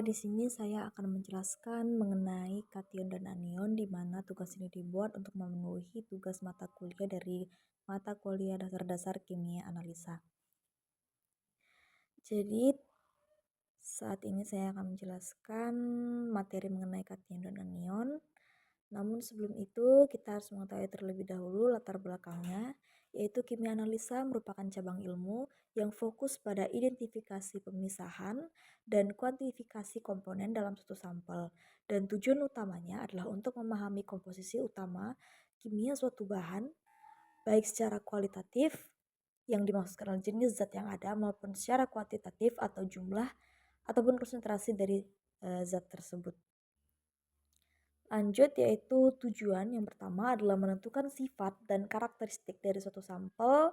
di sini saya akan menjelaskan mengenai kation dan anion di mana tugas ini dibuat untuk memenuhi tugas mata kuliah dari mata kuliah dasar-dasar kimia analisa. Jadi, saat ini saya akan menjelaskan materi mengenai kation dan anion. Namun sebelum itu, kita harus mengetahui terlebih dahulu latar belakangnya, yaitu kimia analisa merupakan cabang ilmu yang fokus pada identifikasi pemisahan dan kuantifikasi komponen dalam suatu sampel. Dan tujuan utamanya adalah untuk memahami komposisi utama kimia suatu bahan, baik secara kualitatif yang dimaksudkan adalah jenis zat yang ada maupun secara kuantitatif atau jumlah ataupun konsentrasi dari zat tersebut. Lanjut, yaitu tujuan yang pertama adalah menentukan sifat dan karakteristik dari suatu sampel,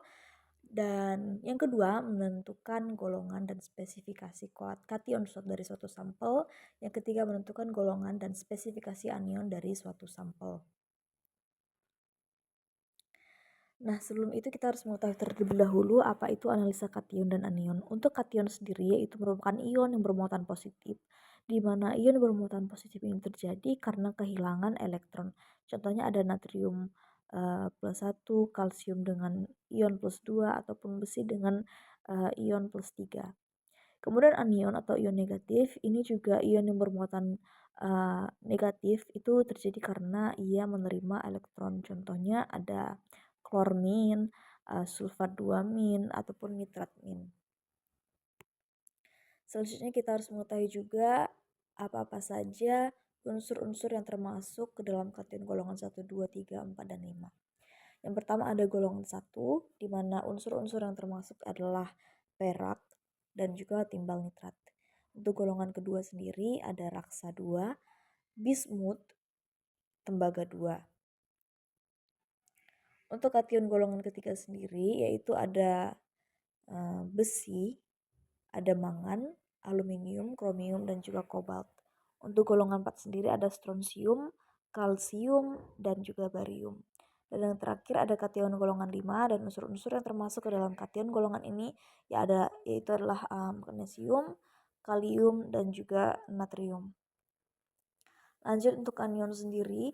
dan yang kedua menentukan golongan dan spesifikasi kation dari suatu sampel, yang ketiga menentukan golongan dan spesifikasi anion dari suatu sampel. Nah, sebelum itu kita harus mengetahui terlebih dahulu apa itu analisa kation dan anion. Untuk kation sendiri yaitu merupakan ion yang bermuatan positif, di mana ion bermuatan positif ini terjadi karena kehilangan elektron. Contohnya ada natrium plus 1, kalsium dengan ion plus 2, ataupun besi dengan ion plus 3. Kemudian anion atau ion negatif ini juga ion yang bermuatan negatif itu terjadi karena ia menerima elektron. Contohnya ada klormin, sulfat 2-min ataupun nitrat min. Selanjutnya kita harus mengetahui juga apa-apa saja unsur-unsur yang termasuk ke dalam kation golongan 1, 2, 3, 4, dan 5. Yang pertama ada golongan 1, di mana unsur-unsur yang termasuk adalah perak dan juga timbal nitrat. Untuk golongan kedua sendiri ada raksa 2, bismut, tembaga 2. Untuk kation golongan ketiga sendiri yaitu ada besi, ada mangan, aluminium, kromium, dan juga kobalt. Untuk golongan 4 sendiri ada strontium, kalsium, dan juga barium. Dan yang terakhir ada kation golongan 5, dan unsur-unsur yang termasuk ke dalam kation golongan ini yaitu adalah magnesium, kalium, dan juga natrium. Lanjut untuk anion sendiri,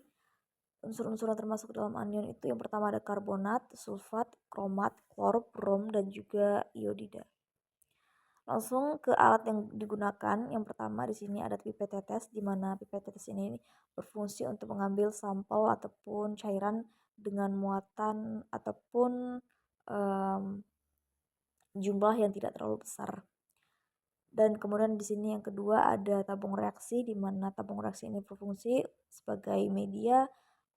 unsur-unsur yang termasuk dalam anion itu yang pertama ada karbonat, sulfat, kromat, klor, brom, dan juga iodida. Langsung ke alat yang digunakan. Yang pertama di sini ada pipet tetes, di mana pipet tetes ini berfungsi untuk mengambil sampel ataupun cairan dengan muatan ataupun jumlah yang tidak terlalu besar. Dan kemudian di sini yang kedua ada tabung reaksi, di mana tabung reaksi ini berfungsi sebagai media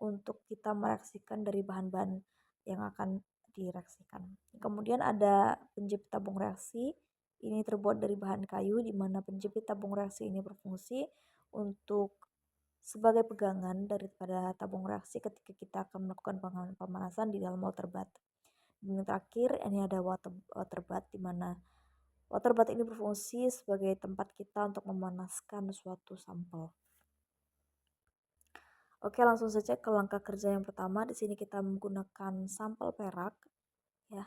untuk kita mereaksikan dari bahan-bahan yang akan direaksikan. Kemudian ada penjepit tabung reaksi, ini terbuat dari bahan kayu, di mana penjepit tabung reaksi ini berfungsi untuk sebagai pegangan daripada tabung reaksi ketika kita akan melakukan pemanasan di dalam water bath. Dan yang terakhir ini ada water bath, di mana water bath ini berfungsi sebagai tempat kita untuk memanaskan suatu sampel. Oke, langsung saja ke langkah kerja yang pertama. Di sini kita menggunakan sampel perak, ya.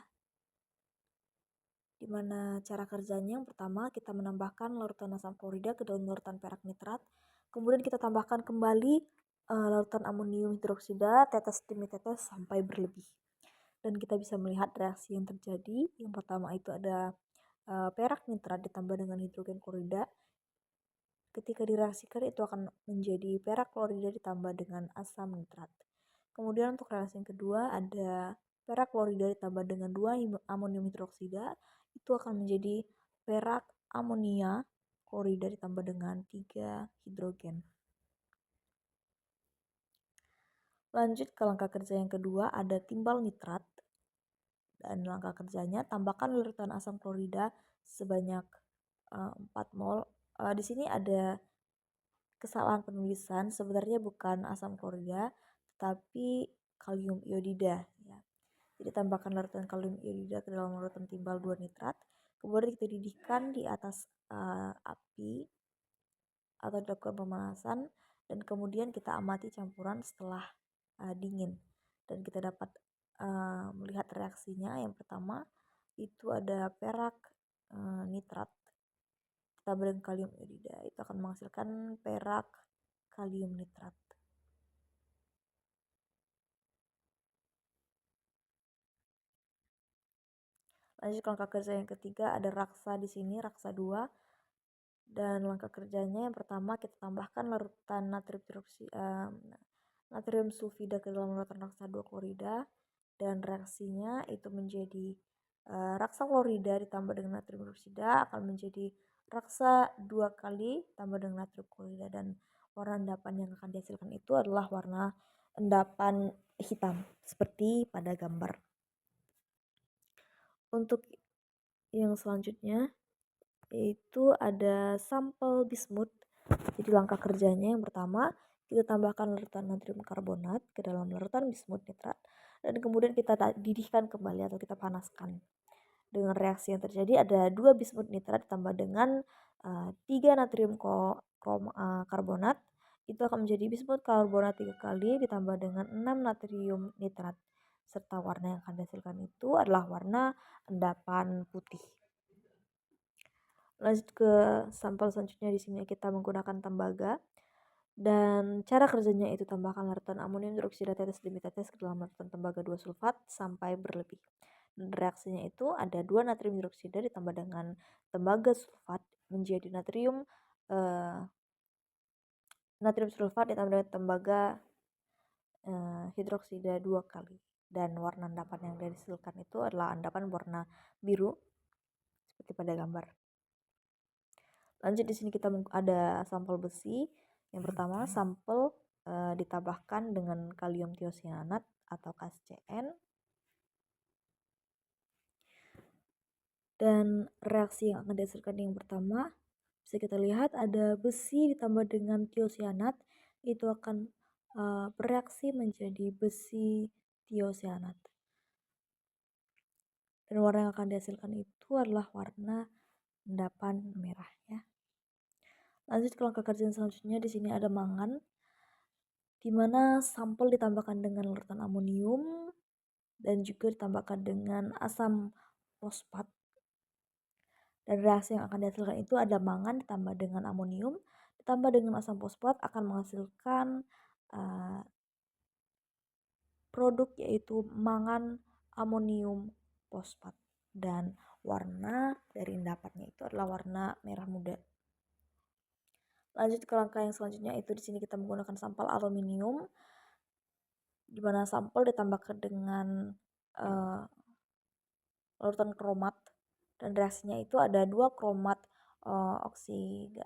Di mana cara kerjanya yang pertama kita menambahkan larutan asam klorida ke dalam larutan perak nitrat. Kemudian kita tambahkan kembali larutan amonium hidroksida tetes demi tetes sampai berlebih. Dan kita bisa melihat reaksi yang terjadi. Yang pertama itu ada perak nitrat ditambah dengan hidrogen klorida. Ketika direaksikan itu akan menjadi perak klorida ditambah dengan asam nitrat. Kemudian untuk reaksi yang kedua ada perak klorida ditambah dengan 2 amonium hidroksida, itu akan menjadi perak amonia klorida ditambah dengan 3 hidrogen. Lanjut ke langkah kerja yang kedua ada timbal nitrat. Dan langkah kerjanya tambahkan larutan asam klorida sebanyak 4 mol. Di sini ada kesalahan penulisan, sebenarnya bukan asam klorida tetapi kalium iodida, ya. Jadi tambahkan larutan kalium iodida ke dalam larutan timbal 2 nitrat, kemudian kita didihkan di atas api atau dilakukan pemanasan, dan kemudian kita amati campuran setelah dingin, dan kita dapat melihat reaksinya. Yang pertama itu ada perak nitrat ditambah dengan kalium iodida, itu akan menghasilkan perak kalium nitrat. Lanjut ke langkah kerja yang ketiga, ada raksa di sini, raksa 2. Dan langkah kerjanya yang pertama, kita tambahkan larutan natrium sulfida ke dalam larutan raksa 2 klorida, dan reaksinya itu menjadi raksa klorida ditambah dengan natrium hidroksida akan menjadi raksa 2 kali tambah dengan natrium klorida, dan warna endapan yang akan dihasilkan itu adalah warna endapan hitam seperti pada gambar. Untuk yang selanjutnya yaitu ada sampel bismut. Jadi langkah kerjanya yang pertama, kita tambahkan larutan natrium karbonat ke dalam larutan bismut nitrat, dan kemudian kita didihkan kembali atau kita panaskan. Dengan reaksi yang terjadi ada 2 bismut nitrat ditambah dengan 3 natrium karbonat, itu akan menjadi bismut karbonat 3 kali ditambah dengan 6 natrium nitrat, serta warna yang akan dihasilkan itu adalah warna endapan putih. Lanjut ke sampel selanjutnya, di sini kita menggunakan tembaga, dan cara kerjanya itu tambahkan larutan amonium hidroksida tetes demi tetes ke dalam larutan tembaga 2 sulfat sampai berlebih. Dan reaksinya itu ada 2 natrium hidroksida ditambah dengan tembaga sulfat menjadi natrium sulfat ditambah dengan tembaga hidroksida 2 kali, dan warna endapan yang dihasilkan itu adalah endapan warna biru seperti pada gambar. Lanjut, di sini kita ada sampel besi. Yang pertama, sampel ditambahkan dengan kalium tiosianat atau KCN, dan reaksi yang akan dihasilkan yang pertama bisa kita lihat ada besi ditambah dengan tiosianat, itu akan bereaksi menjadi besi tiosianat, dan warna yang akan dihasilkan itu adalah warna endapan merah ya. Lanjut ke langkah kerja selanjutnya, di sini ada mangan, di mana sampel ditambahkan dengan larutan amonium dan juga ditambahkan dengan asam fosfat, dan reaksi yang akan dihasilkan itu ada mangan ditambah dengan amonium ditambah dengan asam fosfat akan menghasilkan produk yaitu mangan amonium fosfat, dan warna dari endapannya itu adalah warna merah muda. Lanjut ke langkah yang selanjutnya, itu di sini kita menggunakan sampel aluminium, di mana sampel ditambahkan dengan larutan kromat, dan reaksinya itu ada 2 kromat oksida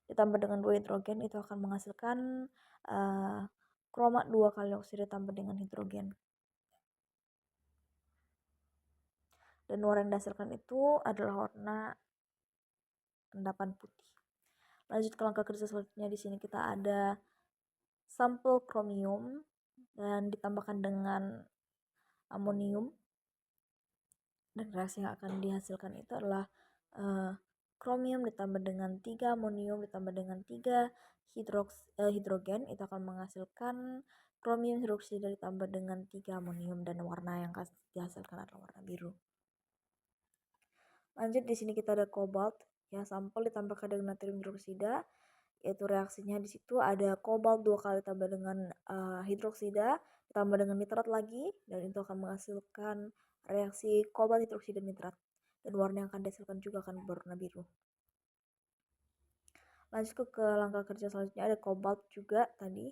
ditambah dengan 2 hidrogen, itu akan menghasilkan kromat 2 kali oksida ditambah dengan hidrogen, dan warna yang dihasilkan itu adalah warna endapan putih. Lanjut ke langkah kerja selanjutnya, di sini kita ada sampel kromium dan ditambahkan dengan amonium, dan reaksi yang akan dihasilkan itu adalah kromium ditambah dengan 3 amonium ditambah dengan 3 hidrogen, itu akan menghasilkan kromium hidroksida ditambah dengan 3 amonium, dan warna yang akan dihasilkan adalah warna biru. Lanjut, di sini kita ada kobalt ya, sampel ditambahkan dengan natrium hidroksida, yaitu reaksinya di situ ada kobalt 2 kali tambah dengan hidroksida ditambah dengan nitrat lagi, dan itu akan menghasilkan reaksi kobalt hidroksida nitrat, dan warna yang akan dihasilkan juga akan berwarna biru. Lanjut ke langkah kerja selanjutnya, ada kobalt juga tadi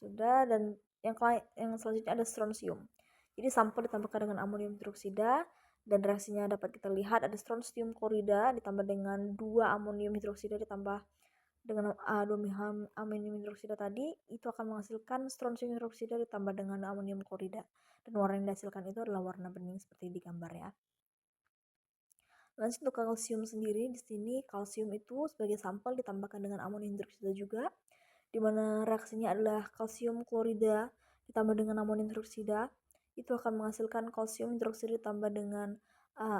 sudah, dan yang selanjutnya ada strontium. Jadi sampel ditambahkan dengan amonium hidroksida, dan reaksinya dapat kita lihat ada strontium klorida ditambah dengan 2 amonium hidroksida ditambah dengan 2 amonium hidroksida tadi, itu akan menghasilkan strontium hidroksida ditambah dengan amonium klorida, dan warna yang dihasilkan itu adalah warna bening seperti di gambar ya. Lanjut untuk kalsium sendiri, di sini kalsium itu sebagai sampel ditambahkan dengan amonium hidroksida juga, di mana reaksinya adalah kalsium klorida ditambah dengan amonium hidroksida, itu akan menghasilkan kalsium hidroksida ditambah dengan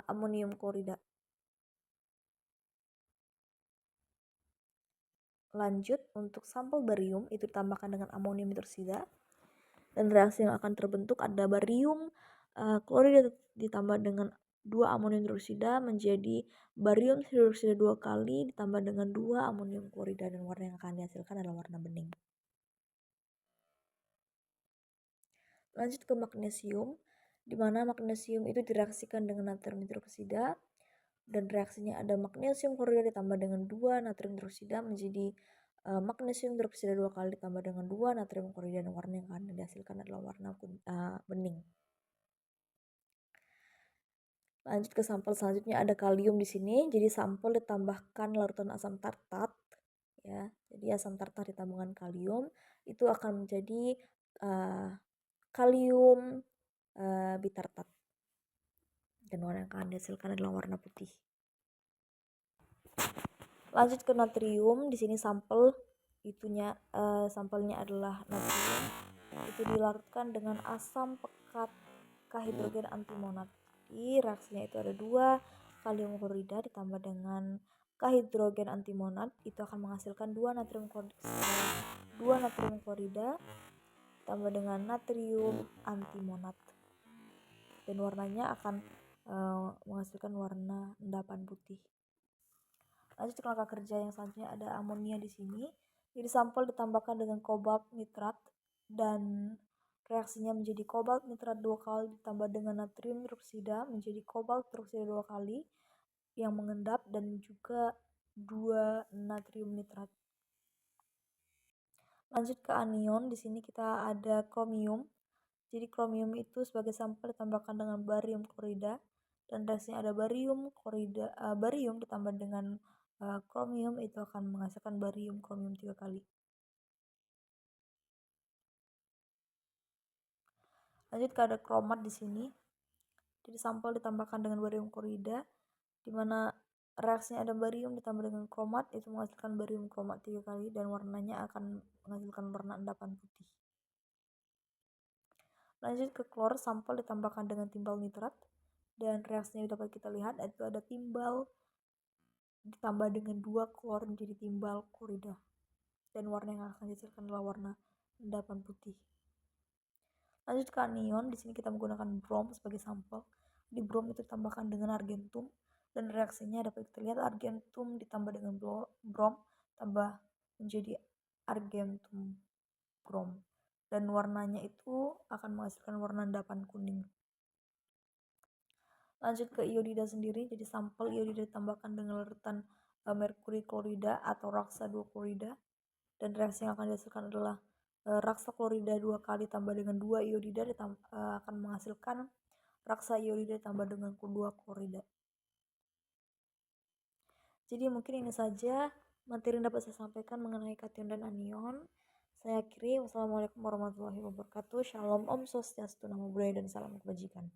amonium klorida. Lanjut untuk sampel barium, itu ditambahkan dengan amonium hidroksida, dan reaksi yang akan terbentuk ada barium klorida ditambah dengan 2 amonium hidroksida menjadi barium hidroksida 2 kali ditambah dengan 2 amonium klorida, dan warna yang akan dihasilkan adalah warna bening. Lanjut ke magnesium, di mana magnesium itu direaksikan dengan natrium hidroksida, dan reaksinya ada magnesium klorida ditambah dengan 2 natrium hidroksida menjadi magnesium hidroksida 2 kali ditambah dengan 2 natrium klorida, dan warna yang akan dihasilkan adalah warna bening. Lanjut ke sampel selanjutnya, ada kalium di sini. Jadi sampel ditambahkan larutan asam tartat, ya. Jadi asam tartat ditambahkan kalium itu akan menjadi kalium bitartat, dan warna yang akan dihasilkan adalah warna putih. Lanjut ke natrium, di sini sampelnya adalah natrium. Itu dilarutkan dengan asam pekat kahidrogen antimonat. Jadi reaksinya itu ada 2 kalium klorida ditambah dengan kahidrogen antimonat, itu akan menghasilkan 2 natrium klorida ditambah dengan natrium antimonat, dan warnanya akan menghasilkan warna endapan putih. Lanjut ke langkah kerja yang selanjutnya, ada amonia di sini. Jadi sampel ditambahkan dengan kobalt nitrat, dan reaksinya menjadi kobalt nitrat 2 kali ditambah dengan natrium hidroksida menjadi kobalt hidroksida 2 kali yang mengendap, dan juga 2 natrium nitrat. Lanjut ke anion, di sini kita ada kromium. Jadi kromium itu sebagai sampel ditambahkan dengan barium klorida, dan reaksinya ada barium ditambah dengan kromium, itu akan menghasilkan barium kromium 3 kali. Lanjut ke ada kromat di sini. Jadi sampel ditambahkan dengan barium klorida, di mana reaksinya ada barium ditambah dengan kromat, itu menghasilkan barium kromat 3 kali, dan warnanya akan menghasilkan warna endapan putih. Lanjut ke klor, sampel ditambahkan dengan timbal nitrat, dan reaksinya dapat kita lihat itu ada timbal ditambah dengan 2 klor menjadi timbal klorida, dan warna yang akan dihasilkan adalah warna endapan putih. Lanjut ke anion, di sini kita menggunakan brom sebagai sampel. Di brom itu ditambahkan dengan argentum, dan reaksinya dapat kita lihat argentum ditambah dengan brom tambah menjadi argentum brom, dan warnanya itu akan menghasilkan warna endapan kuning. Lanjut ke iodida sendiri, jadi sampel iodida ditambahkan dengan larutan merkuri klorida atau raksa 2 klorida, dan reaksi yang akan dihasilkan adalah raksa klorida 2 kali tambah dengan 2 iodida akan menghasilkan raksa iodida tambah dengan 2 klorida. Jadi mungkin ini saja materi yang dapat saya sampaikan mengenai kation dan anion. Saya akhiri. Wassalamualaikum warahmatullahi wabarakatuh. Shalom, Om Swastiastu, Namo Buddhaya, dan salam kebajikan.